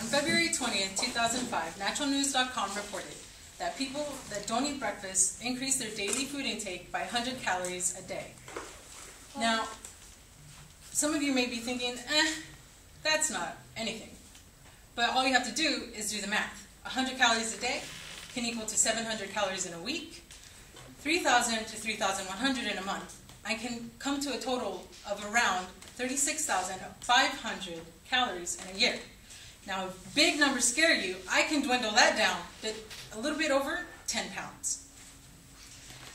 On February 20th, 2005, naturalnews.com reported that people that don't eat breakfast increase their daily food intake by 100 calories a day. Now, some of you may be thinking, that's not anything. But all you have to do is do the math. 100 calories a day can equal to 700 calories in a week, 3,000 to 3,100 in a month, and can come to a total of around 36,500 calories in a year. Now, if big numbers scare you, I can dwindle that down to a little bit over 10 pounds.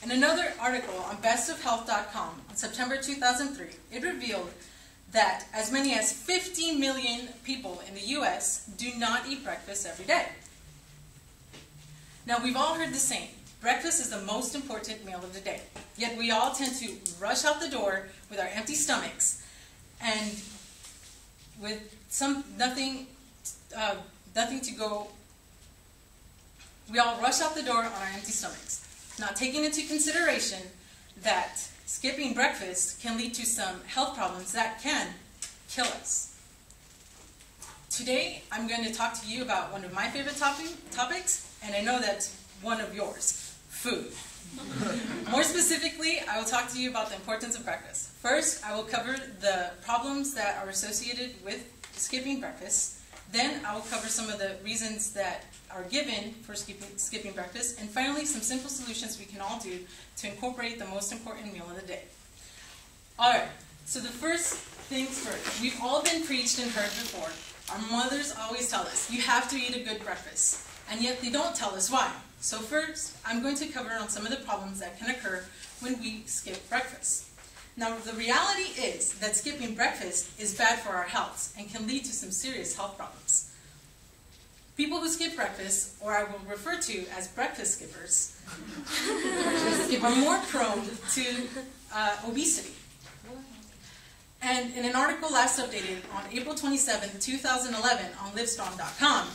In another article on bestofhealth.com on September 2003, it revealed that as many as 50 million people in the U.S. do not eat breakfast every day. Now, we've all heard the saying, breakfast is the most important meal of the day. Yet we all tend to rush out the door with our empty stomachs and with nothing to go. We all rush out the door on our empty stomachs, not taking into consideration that skipping breakfast can lead to some health problems that can kill us. Today, I'm going to talk to you about one of my favorite topics, and I know that's one of yours, food. More specifically, I will talk to you about the importance of breakfast. First, I will cover the problems that are associated with skipping breakfast. Then, I will cover some of the reasons that are given for skipping breakfast. And finally, some simple solutions we can all do to incorporate the most important meal of the day. Alright, so the first things first. We've all been preached and heard before. Our mothers always tell us, you have to eat a good breakfast. And yet they don't tell us why. So first, I'm going to cover on some of the problems that can occur when we skip breakfast. Now, the reality is that skipping breakfast is bad for our health and can lead to some serious health problems. People who skip breakfast, or I will refer to as breakfast skippers, are more prone to obesity. And in an article last updated on April 27, 2011 on Livestrong.com,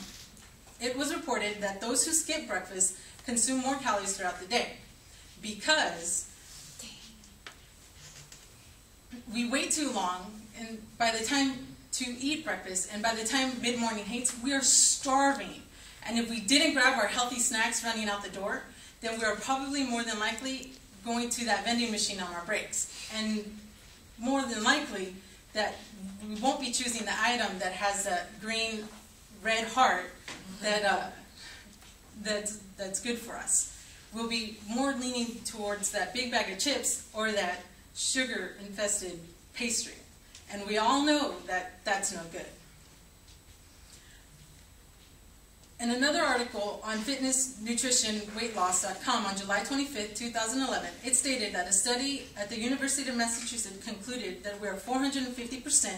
it was reported that those who skip breakfast consume more calories throughout the day because we wait too long, and by the time to eat breakfast, and by the time mid-morning hits, we are starving. And if we didn't grab our healthy snacks running out the door, then we are probably more than likely going to that vending machine on our breaks. And more than likely that we won't be choosing the item that has a green, red heart that's good for us. We'll be more leaning towards that big bag of chips or that sugar-infested pastry. And we all know that that's no good. In another article on fitnessnutritionweightloss.com on July 25, 2011, it stated that a study at the University of Massachusetts concluded that we are 450%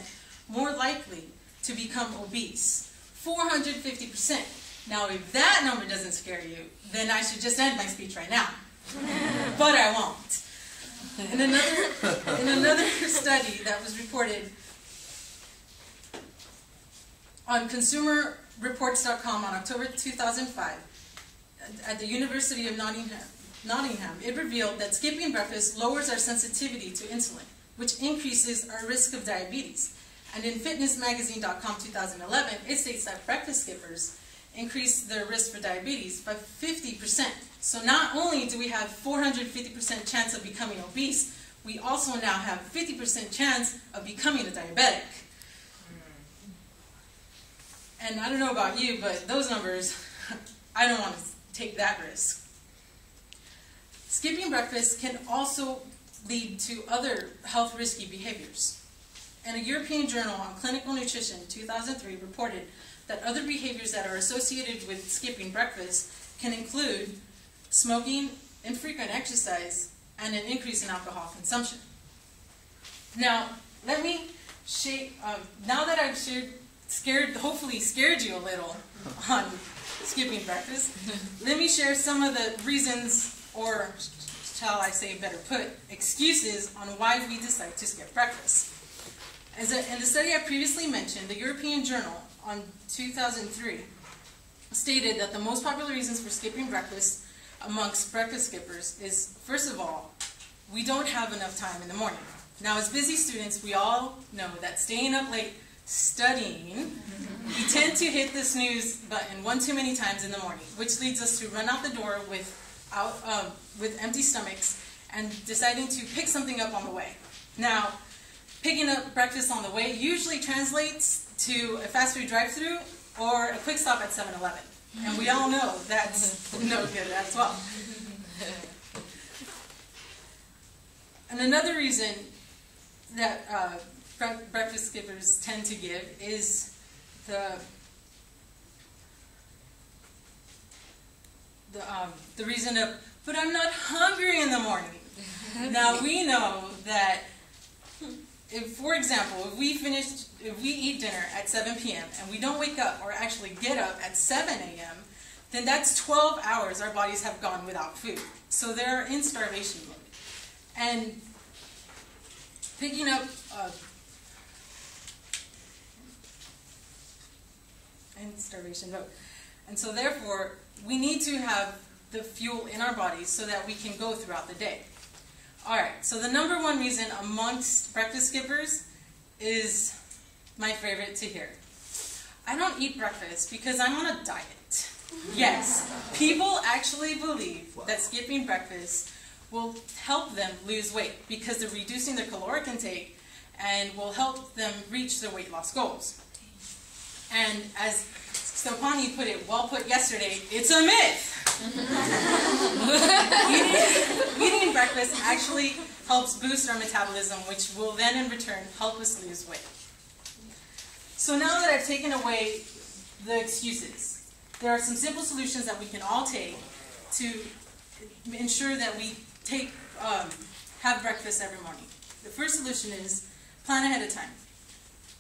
more likely to become obese. 450%. Now, if that number doesn't scare you, then I should just end my speech right now. But I won't. In another study that was reported on consumerreports.com on October 2005 at the University of Nottingham, it revealed that skipping breakfast lowers our sensitivity to insulin, which increases our risk of diabetes. And in fitnessmagazine.com 2011, it states that breakfast skippers increase their risk for diabetes by 50%. So not only do we have 450% chance of becoming obese, we also now have 50% chance of becoming a diabetic. And I don't know about you, but those numbers, I don't want to take that risk. Skipping breakfast can also lead to other health risky behaviors. And a European Journal on Clinical Nutrition 2003 reported that other behaviors that are associated with skipping breakfast can include smoking, infrequent exercise, and an increase in alcohol consumption. Now, let me now that I've hopefully scared you a little on skipping breakfast, let me share some of the reasons, or shall I say better put, excuses on why we decide to skip breakfast. In the study I previously mentioned, the European Journal on 2003 stated that the most popular reasons for skipping breakfast amongst breakfast skippers is, first of all, we don't have enough time in the morning. Now, as busy students, we all know that staying up late studying, we tend to hit the snooze button one too many times in the morning, which leads us to run out the door with empty stomachs and deciding to pick something up on the way. Now, picking up breakfast on the way usually translates to a fast food drive-thru or a quick stop at 7-Eleven. And we all know that's no good as well. And another reason that breakfast skippers tend to give is the reason of, but I'm not hungry in the morning. Now we know that if, for example, if we eat dinner at 7 p.m. and we don't wake up or actually get up at 7 a.m., then that's 12 hours our bodies have gone without food. So they're in starvation mode. And picking up starvation mode. And so therefore, we need to have the fuel in our bodies so that we can go throughout the day. Alright, so the number one reason amongst breakfast skippers is my favorite to hear. I don't eat breakfast because I'm on a diet. Yes, people actually believe that skipping breakfast will help them lose weight because they're reducing their caloric intake and will help them reach their weight loss goals. And as Stopani put it, well put yesterday, it's a myth. Eating breakfast actually helps boost our metabolism, which will then in return help us lose weight. So now that I've taken away the excuses, there are some simple solutions that we can all take to ensure that we have breakfast every morning. The first solution is plan ahead of time.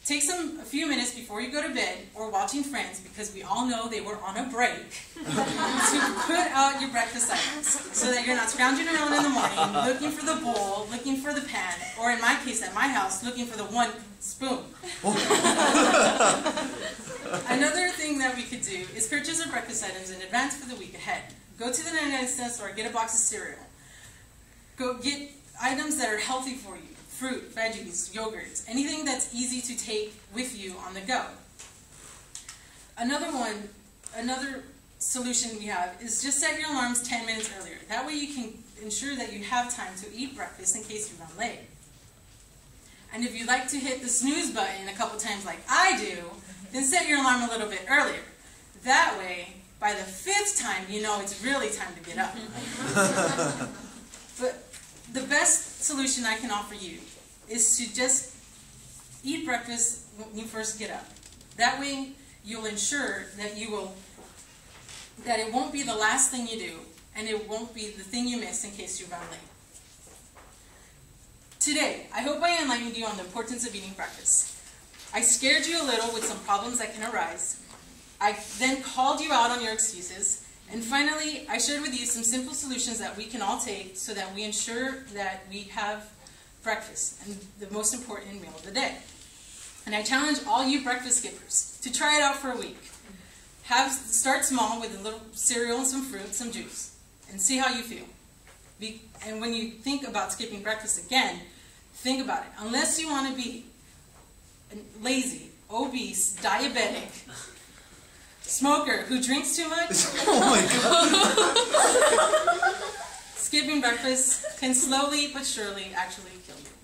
Take a few minutes before you go to bed or watching Friends, because we all know they were on a break, to put out your breakfast items so that you're not scrounging around in the morning looking for the bowl, looking for the pan, or in my case at my house, looking for the one spoon. Another thing that we could do is purchase our breakfast items in advance for the week ahead. Go to the 99-cent store, get a box of cereal. Go get items that are healthy for you. Fruit, veggies, yogurts, anything that's easy to take with you on the go. Another solution we have is just set your alarms 10 minutes earlier. That way you can ensure that you have time to eat breakfast in case you run late. And if you like to hit the snooze button a couple times like I do, then set your alarm a little bit earlier. That way, by the 5th time, you know it's really time to get up. But the best solution I can offer you is to just eat breakfast when you first get up. That way, you'll ensure that it won't be the last thing you do, and it won't be the thing you miss in case you run late. Today, I hope I enlightened you on the importance of eating breakfast. I scared you a little with some problems that can arise. I then called you out on your excuses. And finally, I shared with you some simple solutions that we can all take so that we ensure that we have breakfast, and the most important meal of the day. And I challenge all you breakfast skippers to try it out for a week. Start small with a little cereal and some fruit, some juice, and see how you feel. And when you think about skipping breakfast again, think about it. Unless you want to be lazy, obese, diabetic, smoker who drinks too much, oh my God. Skipping breakfast can slowly but surely actually kill you.